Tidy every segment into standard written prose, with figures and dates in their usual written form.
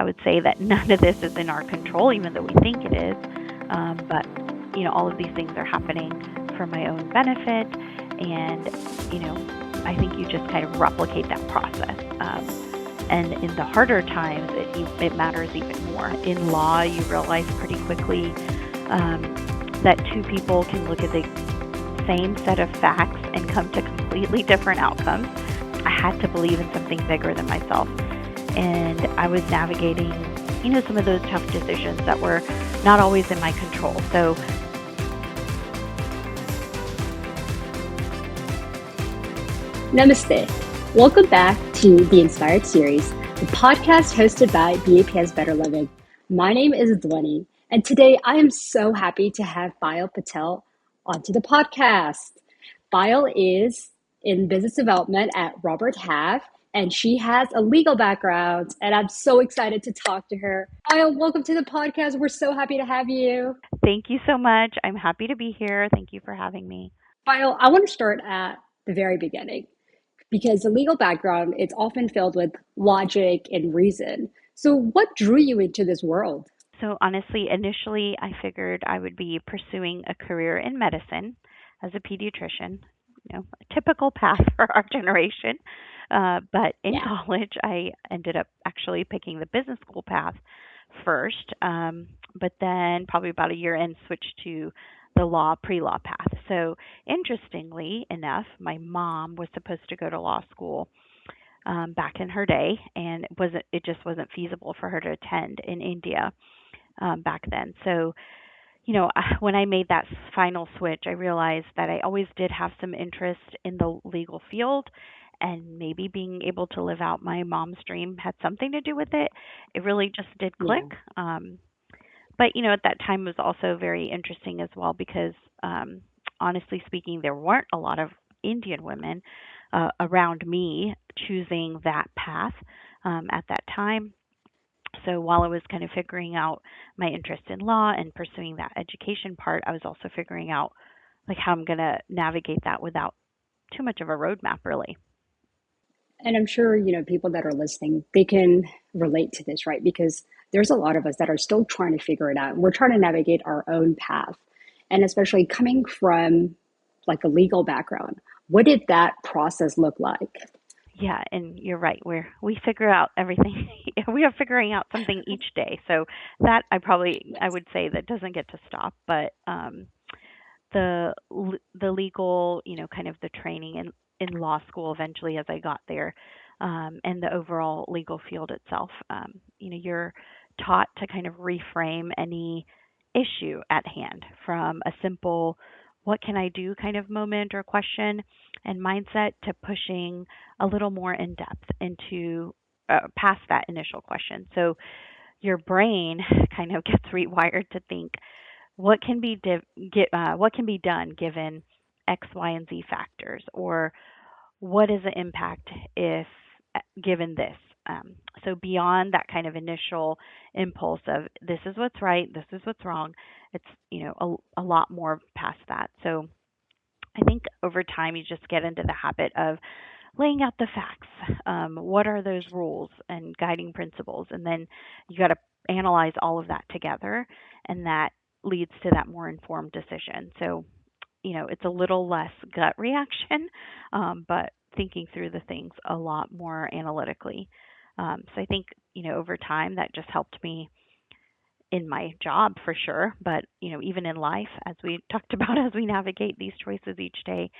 I would say that none of this is in our control, even though we think it is. But, all of these things are happening for my own benefit. And, I think you just kind of replicate that process. And in the harder times, it matters even more. In law, you realize pretty quickly that two people can look at the same set of facts and come to completely different outcomes. I had to believe in something bigger than myself. And I was navigating, some of those tough decisions that were not always in my control. So Namaste. Welcome back to the Inspired Series, the podcast hosted by BAPS Better Living. My name is Dwani, and today I am so happy to have Payal Patel onto the podcast. Payal is in business development at Robert Half, and she has a legal background, and I'm so excited to talk to her. Payal, welcome to the podcast. We're so happy to have you. thank you so much. I'm happy to be here. Thank you for having me. Payal, I want to start at the very beginning, because the legal background, it's often filled with logic and reason. So what drew you into this world? So honestly, initially I figured I would be pursuing a career in medicine as a pediatrician, a typical path for our generation. But in Yeah. college, I ended up actually picking the business school path first, but then probably about a year in, switched to the pre-law path. So interestingly enough, my mom was supposed to go to law school back in her day, and it just wasn't feasible for her to attend in India back then. So, when I made that final switch, I realized that I always did have some interest in the legal field, and maybe being able to live out my mom's dream had something to do with it. It really just did click. Yeah. But, at that time was also very interesting as well because, honestly speaking, there weren't a lot of Indian women around me choosing that path at that time. So while I was kind of figuring out my interest in law and pursuing that education part, I was also figuring out like how I'm going to navigate that without too much of a roadmap, really. And I'm sure, people that are listening, they can relate to this, right? Because there's a lot of us that are still trying to figure it out. We're trying to navigate our own path. And especially coming from like a legal background, what did that process look like? Yeah, and you're right. We figure out everything. We are figuring out something each day. So that I Yes. would say that doesn't get to stop. But the the legal, kind of the training in law school eventually as I got there, and the overall legal field itself. You're taught to kind of reframe any issue at hand from a simple "what can I do" kind of moment or question and mindset to pushing a little more in depth into past that initial question. So your brain kind of gets rewired to think what can be done given X, Y, and Z factors, or what is the impact if given this. So beyond that kind of initial impulse of this is what's right, this is what's wrong, it's a lot more past that. So I think over time you just get into the habit of laying out the facts. What are those rules and guiding principles? And then you got to analyze all of that together, and that leads to that more informed decision. So, it's a little less gut reaction, but thinking through the things a lot more analytically. So I think, over time that just helped me in my job for sure, but even in life, as we talked about, as we navigate these choices each day.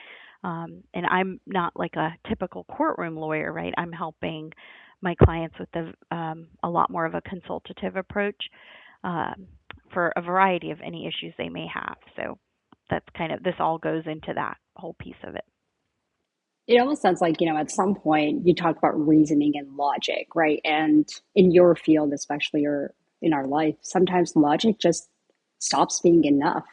And I'm not like a typical courtroom lawyer, right? I'm helping my clients with a lot more of a consultative approach um, for a variety of any issues they may have. So that's kind of this all goes into that whole piece of it. It almost sounds like, at some point you talk about reasoning and logic, right? And in your field, especially, or in our life, sometimes logic just stops being enough.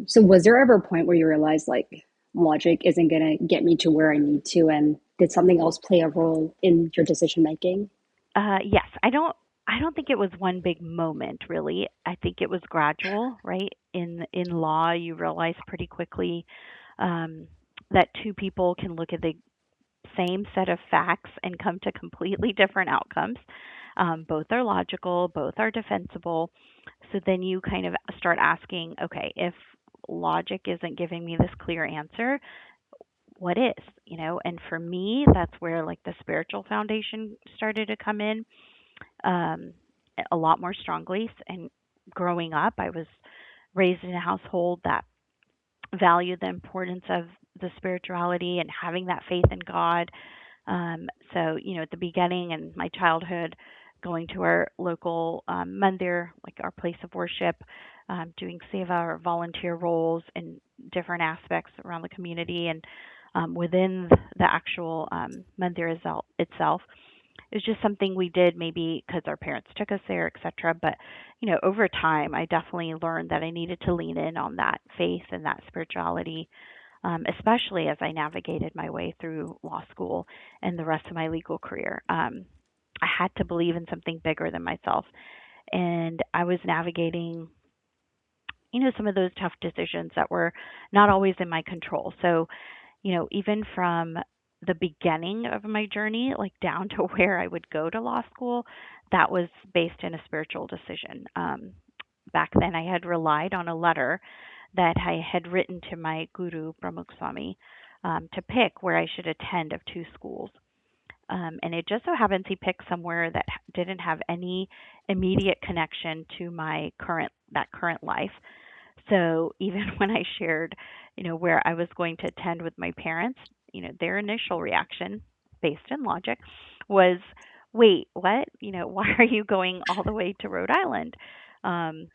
So was there ever a point where you realized like logic isn't going to get me to where I need to? And did something else play a role in your decision making? Yes, I don't think it was one big moment really. I think it was gradual, right? In law, you realize pretty quickly um, that two people can look at the same set of facts and come to completely different outcomes. Both are logical, both are defensible. So then you kind of start asking, okay, if logic isn't giving me this clear answer, what is? And for me, that's where like the spiritual foundation started to come in, um, a lot more strongly. And growing up, I was raised in a household that valued the importance of the spirituality and having that faith in God. So, at the beginning in my childhood, going to our local mandir, like our place of worship, doing seva or volunteer roles in different aspects around the community and within the actual mandir itself. It was just something we did maybe because our parents took us there, etc. But, over time, I definitely learned that I needed to lean in on that faith and that spirituality, especially as I navigated my way through law school and the rest of my legal career. I had to believe in something bigger than myself. And I was navigating, some of those tough decisions that were not always in my control. So, even from the beginning of my journey, like down to where I would go to law school, that was based in a spiritual decision. Back then, I had relied on a letter that I had written to my guru, Pramukh Swami, to pick where I should attend of two schools. And it just so happens he picked somewhere that didn't have any immediate connection to my current life. So even when I shared, where I was going to attend with my parents, their initial reaction, based in logic, was, "Wait, what? Why are you going all the way to Rhode Island?" And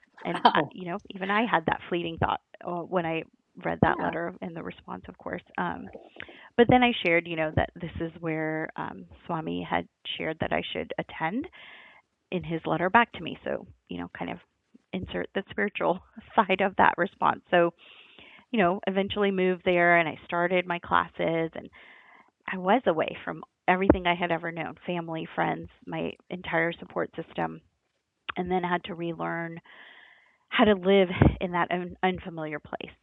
Wow. even I had that fleeting thought when I read that Yeah. letter and the response, of course. But then I shared, that this is where Swami had shared that I should attend in his letter back to me. So, kind of insert the spiritual side of that response. So, eventually moved there and I started my classes and I was away from everything I had ever known, family, friends, my entire support system, and then had to relearn how to live in that unfamiliar place.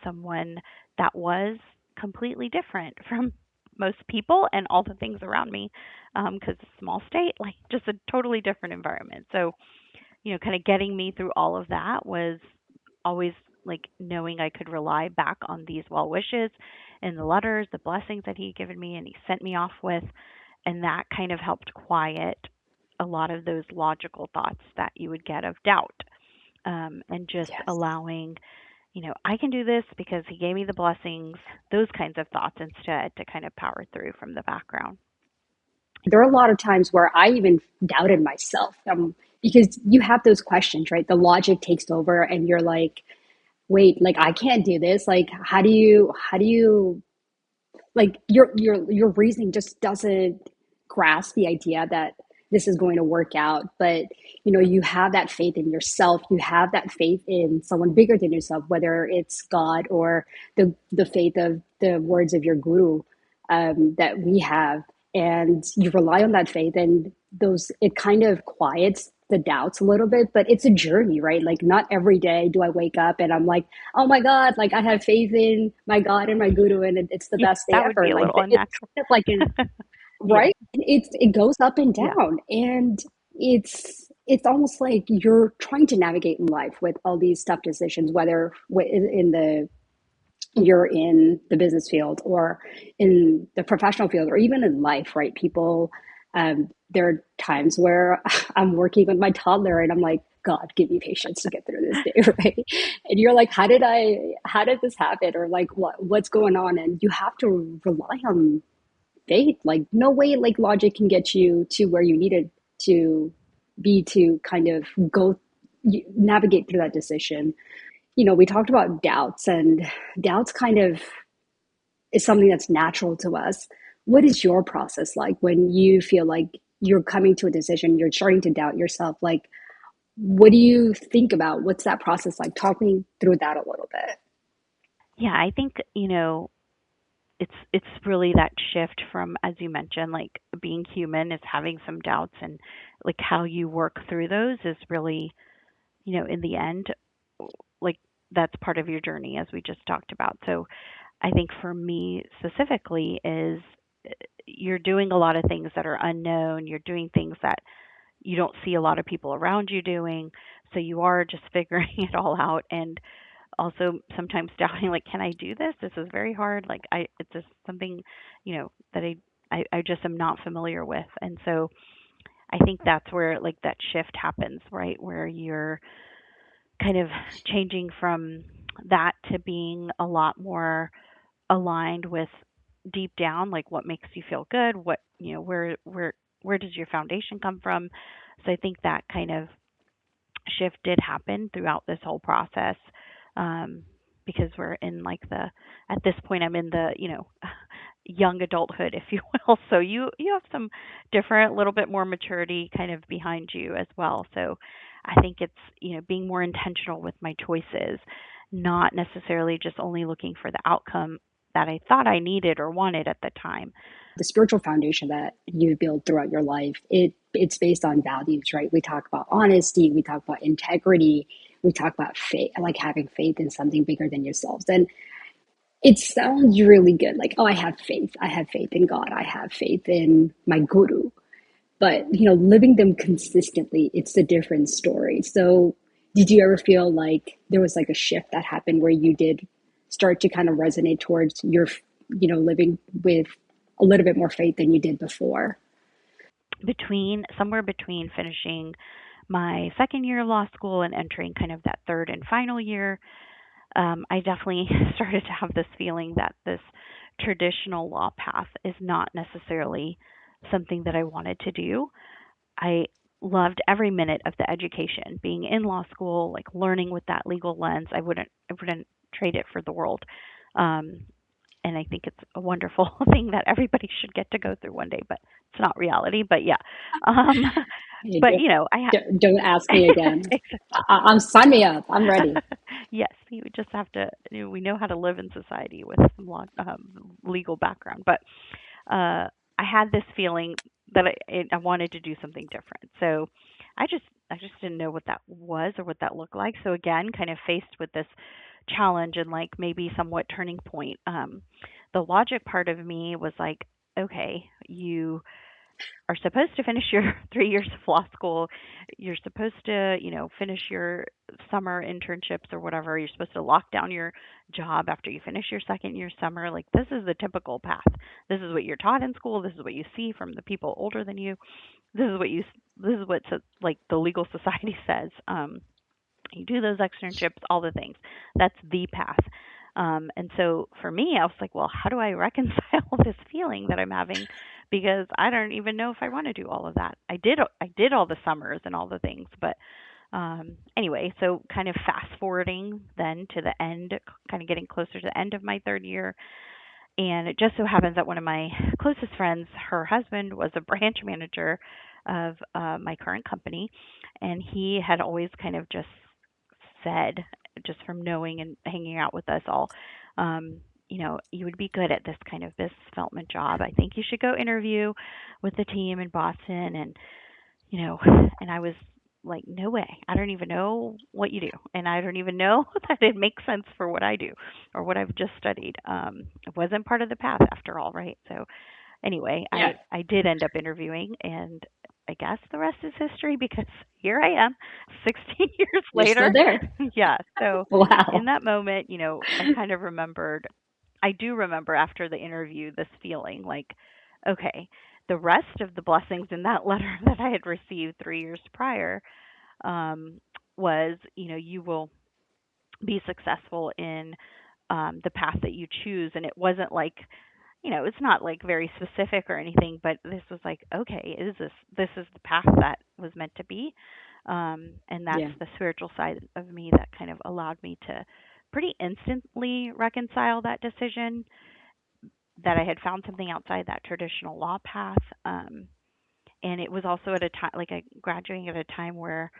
Someone that was completely different from most people and all the things around me, because a small state, like just a totally different environment. So, kind of getting me through all of that was always like knowing I could rely back on these well wishes and the letters, the blessings that he given me and he sent me off with. And that kind of helped quiet a lot of those logical thoughts that you would get of doubt, and just Yes. allowing, I can do this because he gave me the blessings, those kinds of thoughts instead to kind of power through from the background. There are a lot of times where I even doubted myself, because you have those questions, right? The logic takes over, and you're like, "Wait, like I can't do this. Like, how do you like your reasoning just doesn't grasp the idea that this is going to work out, but you have that faith in yourself, you have that faith in someone bigger than yourself, whether it's God or the faith of the words of your guru, that we have, and you rely on that faith, and those it kind of quiets the doubts a little bit, but it's a journey, right? Like not every day do I wake up and I'm like, oh my God, like I have faith in my God and my guru and it's the Yeah, best day that would ever. be a Like little it's unnatural. kind of like an Yeah. right. It goes up and Yeah. down, and it's almost like you're trying to navigate in life with all these tough decisions, whether in the you're in the business field or in the professional field or even in life, right? People, there are times where I'm working with my toddler and I'm like, God, give me patience to get through this day, right? And you're like, how did this happen? Or like, what's going on? And you have to rely on faith. Like, no way, like logic can get you to where you needed to be to kind of go navigate through that decision. We talked about doubts, and doubts kind of is something that's natural to us. What is your process like when you feel like you're coming to a decision, you're starting to doubt yourself? Like, what do you think about? What's that process like? Talk me through that a little bit. Yeah, I think, it's really that shift from, as you mentioned, like being human is having some doubts, and like how you work through those is really, in the end, like that's part of your journey as we just talked about. So I think for me specifically is you're doing a lot of things that are unknown. You're doing things that you don't see a lot of people around you doing. So you are just figuring it all out, and also sometimes doubting, like, can I do this? This is very hard. Like, it's just something, that I just am not familiar with. And so I think that's where like that shift happens, right? Where you're kind of changing from that to being a lot more aligned with deep down, like what makes you feel good, what, where does your foundation come from? So I think that kind of shift did happen throughout this whole process, um, because we're in like the at this point I'm in the young adulthood, if you will. So you have some different, little bit more maturity kind of behind you as well. So I think it's being more intentional with my choices, not necessarily just only looking for the outcome that I thought I needed or wanted at the time. The spiritual foundation that you build throughout your life, it's based on values, right? We talk about honesty, we talk about integrity, we talk about faith, like having faith in something bigger than yourselves. And it sounds really good, like, oh, I have faith, I have faith in God, I have faith in my guru. But living them consistently, it's a different story. So did you ever feel like there was like a shift that happened where you did start to kind of resonate towards your living with a little bit more faith than you did before? Between somewhere between finishing my second year of law school and entering kind of that third and final year, I definitely started to have this feeling that this traditional law path is not necessarily something that I wanted to do. I loved every minute of the education, being in law school, like learning with that legal lens. I wouldn't trade it for the world. Um, and I think it's a wonderful thing that everybody should get to go through one day, but it's not reality. But yeah, um, You but I don't ask me again. had I'm sign me up. I'm ready. yes, you would just have to. We know how to live in society with some legal background, but I had this feeling that I wanted to do something different. So I just I just didn't know what that was or what that looked like. So again, kind of faced with this challenge and like maybe somewhat turning point. The logic part of me was like, okay, you are supposed to finish your 3 years of law school. You're supposed to, finish your summer internships or whatever. You're supposed to lock down your job after you finish your second year summer. Like, this is the typical path. This is what you're taught in school. This is what you see from the people older than you. This is what like the legal society says. You do those externships, all the things. That's the path. And so for me, I was like, well, how do I reconcile this feeling that I'm having? Because I don't even know if I want to do all of that. I did all the summers and all the things, but anyway, so kind of fast forwarding then to the end, kind of getting closer to the end of my third year. And it just so happens that one of my closest friends, her husband, was a branch manager of my current company. And he had always kind of just said, just from knowing and hanging out with us all, um, you would be good at this kind of business development job. I think you should go interview with the team in Boston. And I was like, no way. I don't even know what you do. And I don't even know that it makes sense for what I do or what I've just studied. It wasn't part of the path after all, right? So anyway, Yeah, I did end up interviewing, and I guess the rest is history because here I am 16 years you're still later. there. Yeah, so in Wow. that moment, I kind of remembered, I do remember after the interview this feeling like, okay, the rest of the blessings in that letter that I had received 3 years prior, um, was, you will be successful in the path that you choose. And it wasn't like, it's not like very specific or anything, but this was like, okay, is this is the path that was meant to be. And that's Yeah. the spiritual side of me that kind of allowed me to pretty instantly reconcile that decision, that I had found something outside that traditional law path. And it was also at a time, like, I graduating at a time where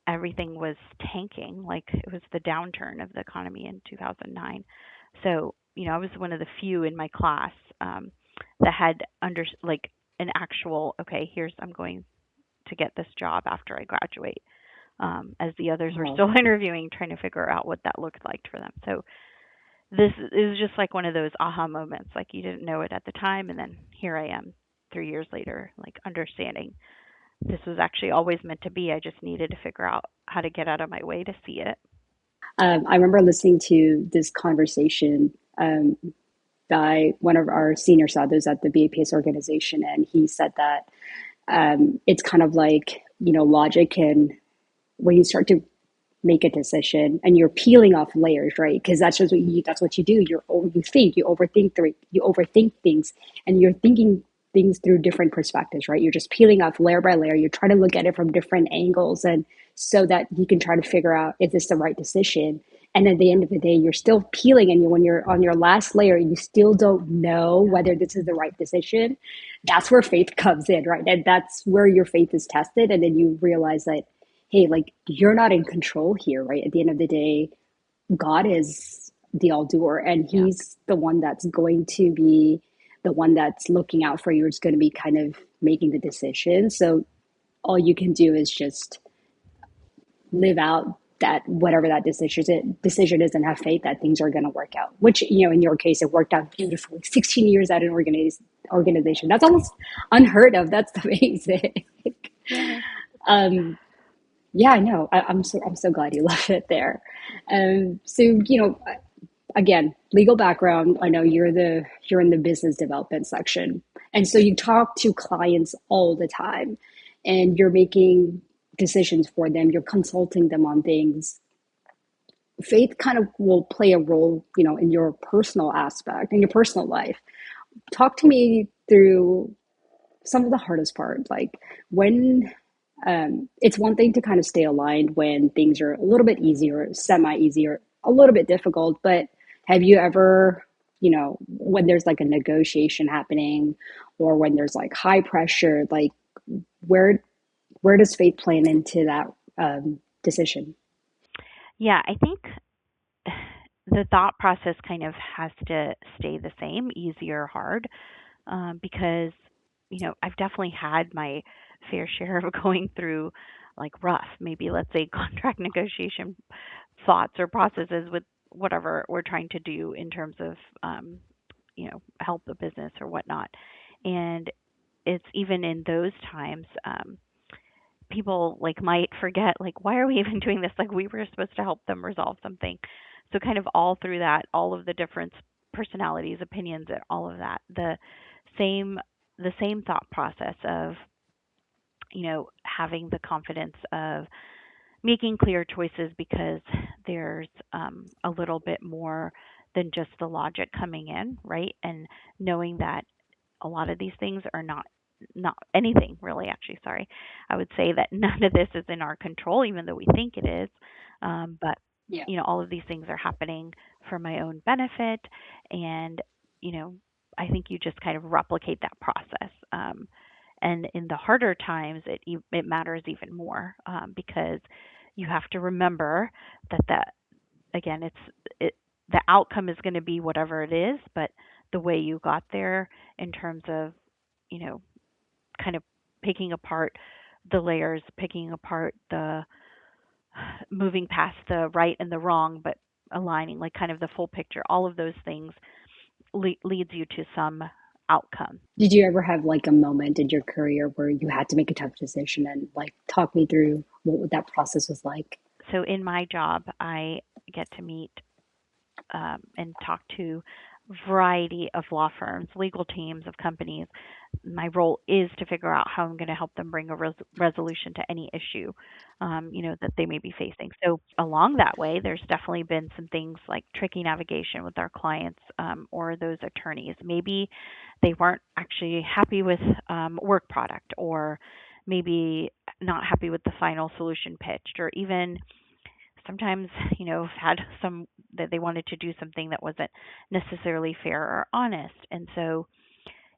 everything was tanking. Like, it was the downturn of the economy in 2009. So, I was one of the few in my class, that had like an actual, okay, here's, I'm going to get this job after I graduate. As the others were Wow. still interviewing, trying to figure out what that looked like for them. So this is just like one of those aha moments. Like you didn't know it at the time, and then here I am 3 years later, like understanding this was actually always meant to be. I just needed to figure out how to get out of my way to see it. I remember listening to this conversation by one of our senior sadhus at the BAPS organization, and he said that it's kind of like, logic can, when you start to make a decision and you're peeling off layers, right? Because that's what you do. You overthink things, and you're thinking things through different perspectives, right? You're just peeling off layer by layer. You're trying to look at it from different angles, and so that you can try to figure out if this is the right decision. And at the end of the day, you're still peeling, and when you're on your last layer, you still don't know whether this is the right decision. That's where faith comes in, right? And that's where your faith is tested, and then you realize that, hey, like, you're not in control here, right? At the end of the day, God is the all doer, and Yeah. He's the one that's going to be the one that's looking out for you. It's going to be kind of making the decision. So all you can do is just live out that whatever that decision is, and have faith that things are going to work out. Which, in your case, it worked out beautifully. 16 years at an organization. That's almost unheard of. That's amazing. Yeah. um, Yeah, I know. I'm so glad you left it there. So, again, legal background. I know you're in the business development section, and so you talk to clients all the time, and you're making decisions for them. You're consulting them on things. Faith kind of will play a role, in your personal aspect, in your personal life. Talk to me through some of the hardest part, like when it's one thing to kind of stay aligned when things are a little bit easier, semi easier, a little bit difficult. But have you ever, when there's like a negotiation happening, or when there's like high pressure, like where where does faith play into that decision? Yeah, I think the thought process kind of has to stay the same, easy or hard, because I've definitely had my fair share of going through like rough, maybe let's say contract negotiation thoughts or processes with whatever we're trying to do in terms of help the business or whatnot. And it's even in those times, people like might forget, like, why are we even doing this? Like, we were supposed to help them resolve something. So kind of all through that, all of the different personalities, opinions, and all of that, same the same thought process of having the confidence of making clear choices, because there's a little bit more than just the logic coming in, right? And knowing that a lot of these things are not anything really, actually, sorry, I would say that none of this is in our control, even though we think it is. But Yeah. all of these things are happening for my own benefit. And you know I think you just kind of replicate that process. And in the harder times, it matters even more, because you have to remember that again, the outcome is going to be whatever it is, but the way you got there, in terms of you know kind of picking apart the layers, picking apart the moving past the right and the wrong, but aligning, like kind of the full picture. All of those things leads you to some outcome. Did you ever have like a moment in your career where you had to make a tough decision, and like talk me through what that process was like? So in my job, I get to meet and talk to variety of law firms, legal teams of companies. My role is to figure out how I'm going to help them bring a resolution to any issue, that they may be facing. So along that way, there's definitely been some things like tricky navigation with our clients, or those attorneys. Maybe they weren't actually happy with work product, or maybe not happy with the final solution pitched, or even sometimes had some that they wanted to do something that wasn't necessarily fair or honest. And so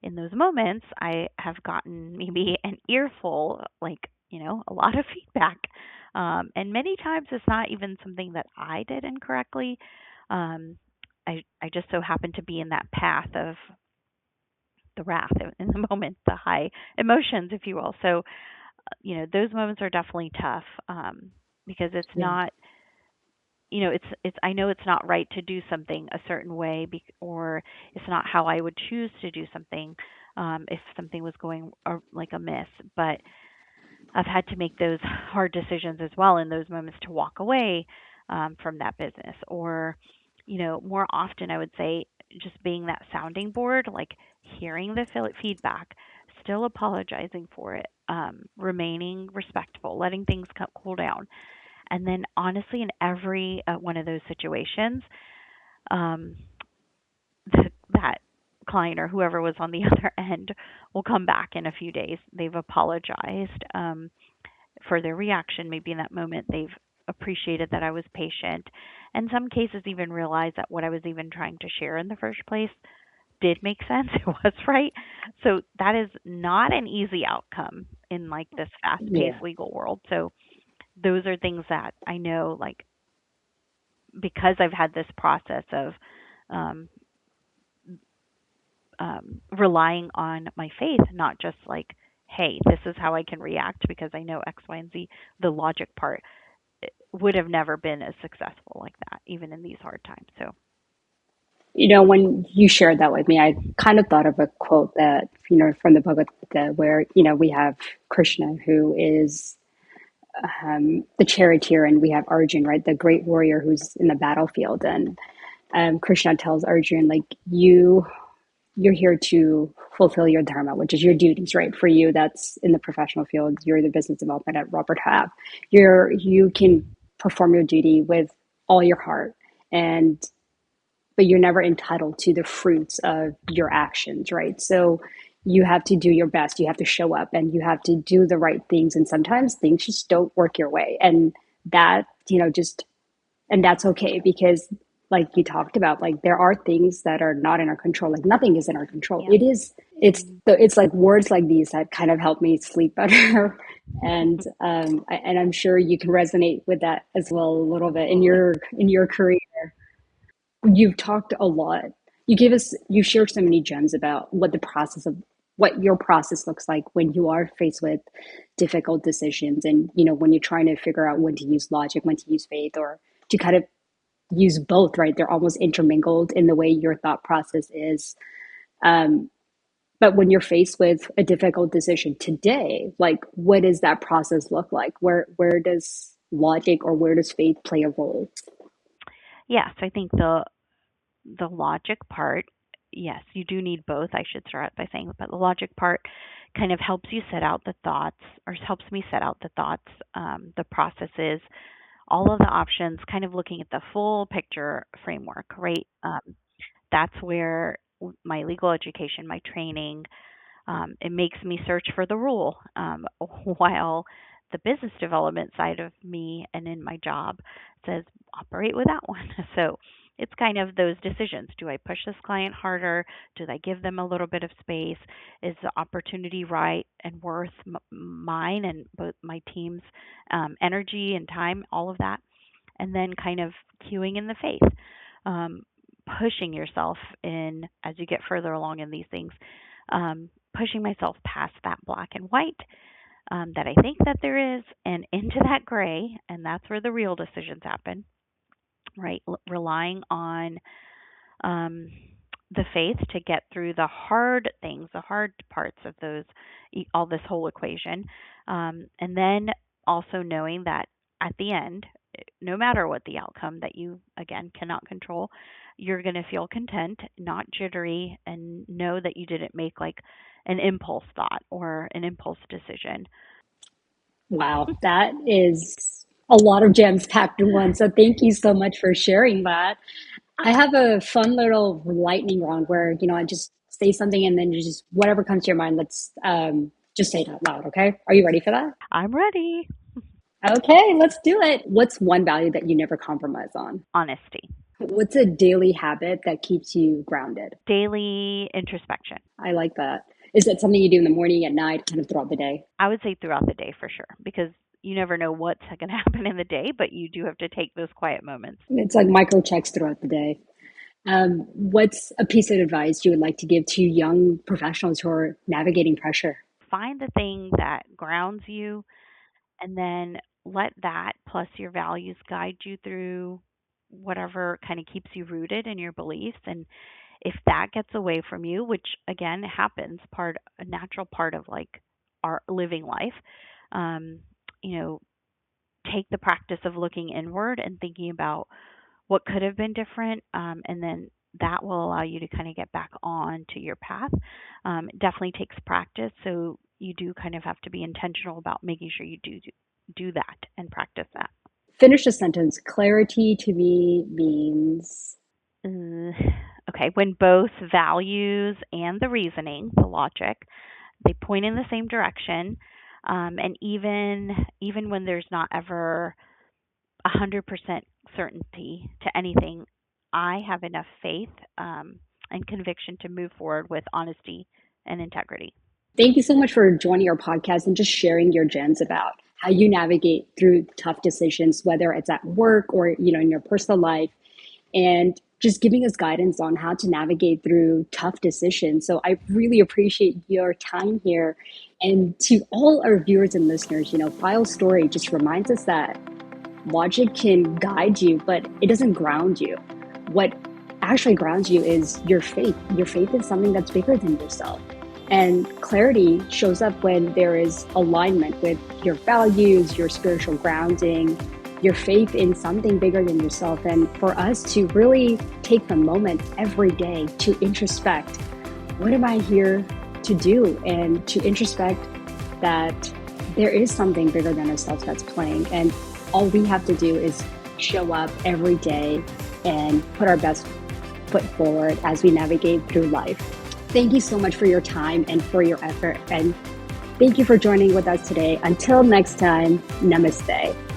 in those moments, I have gotten maybe an earful, like a lot of feedback, and many times it's not even something that I did incorrectly. Um, I just so happened to be in that path of the wrath in the moment, the high emotions, if you will. So those moments are definitely tough, because it's Yeah. not it's I know it's not right to do something a certain way, or it's not how I would choose to do something if something was going like amiss. But I've had to make those hard decisions as well in those moments to walk away from that business, or more often I would say just being that sounding board, like hearing the feedback, still apologizing for it, remaining respectful, letting things cool down. And then honestly, in every one of those situations, um, that client or whoever was on the other end will come back in a few days. They've apologized for their reaction. Maybe in that moment, they've appreciated that I was patient. In some cases, even realized that what I was even trying to share in the first place did make sense. It was right. So that is not an easy outcome in like this fast Yeah. paced legal world. So those are things that I know, like, because I've had this process of um, relying on my faith, not just like, hey, this is how I can react because I know X, Y, and Z. The logic part would have never been as successful like that, even in these hard times. So, When you shared that with me, I kind of thought of a quote that, from the Bhagavad Gita, where, we have Krishna, who is the charioteer, and we have Arjun, right, the great warrior who's in the battlefield. And Krishna tells Arjun, like, you're here to fulfill your dharma, which is your duties, right? For you, that's in the professional field. You're the business development at Robert Half. You can perform your duty with all your heart, and but you're never entitled to the fruits of your actions, right? So you have to do your best. You have to show up, and you have to do the right things. And sometimes things just don't work your way, and that just and that's okay, because like you talked about, like there are things that are not in our control. Like nothing is in our control. yeah. It's like words like these that kind of help me sleep better. And I'm sure you can resonate with that as well a little bit in Absolutely. your career. You've talked a lot. You shared so many gems about what your process looks like when you are faced with difficult decisions, and when you're trying to figure out when to use logic, when to use faith, or to kind of use both, right? They're almost intermingled in the way your thought process is. Um, but when you're faced with a difficult decision today, like what does that process look like? Where does logic or where does faith play a role? Yeah. So I think the logic part, yes, you do need both. I should start by saying, but the logic part kind of helps you set out the thoughts, or helps me set out the thoughts, the processes, all of the options, kind of looking at the full picture framework, right? That's where my legal education, my training, it makes me search for the rule, while the business development side of me and in my job says operate with that one. So it's kind of those decisions. Do I push this client harder? Do I give them a little bit of space? Is the opportunity right and worth mine and both my team's energy and time, all of that? And then kind of cueing in the faith, um, pushing yourself in as you get further along in these things, pushing myself past that black and white, that I think that there is, and into that gray, and that's where the real decisions happen, right? Relying on um, the faith to get through the hard things, the hard parts of those, all this whole equation, and then also knowing that at the end, no matter what the outcome that you again cannot control, you're going to feel content, not jittery, and know that you didn't make like an impulse thought or an impulse decision. Wow, that is a lot of gems packed in one. So thank you so much for sharing that. I have a fun little lightning round where, I just say something and then you just whatever comes to your mind, let's just say it out loud, okay? Are you ready for that? I'm ready. Okay, let's do it. What's one value that you never compromise on? Honesty, What's a daily habit that keeps you grounded? daily introspection. I like that. Is that something you do in the morning, at night, kind of throughout the day? I would say throughout the day for sure, because you never know what's going to happen in the day, but you do have to take those quiet moments. It's like micro checks throughout the day. What's a piece of advice you would like to give to young professionals who are navigating pressure? Find the thing that grounds you, and then let that plus your values guide you through. whatever kind of keeps you rooted in your beliefs. And if that gets away from you, which again happens, a natural part of like our living life, um, you know, take the practice of looking inward and thinking about what could have been different, and then that will allow you to kind of get back on to your path. It definitely takes practice, so you do kind of have to be intentional about making sure you do that and practice that. Finish the sentence. Clarity to me means. Uh, okay, when both values and the reasoning, the logic, they point in the same direction, and even when there's not ever 100% certainty to anything, I have enough faith, and conviction to move forward with honesty and integrity. Thank you so much for joining our podcast and just sharing your gems about how you navigate through tough decisions, whether it's at work or in your personal life, and just giving us guidance on how to navigate through tough decisions. So I really appreciate your time here. And to all our viewers and listeners, File's story just reminds us that logic can guide you, but it doesn't ground you. What actually grounds you is your faith. Your faith in something that's bigger than yourself. And clarity shows up when there is alignment with your values, your spiritual grounding, your faith in something bigger than yourself. And for us to really take the moment every day to introspect, what am I here to do? And to introspect that there is something bigger than ourselves that's playing. And all we have to do is show up every day and put our best foot forward as we navigate through life. Thank you so much for your time and for your effort. And thank you for joining with us today. Until next time, namaste.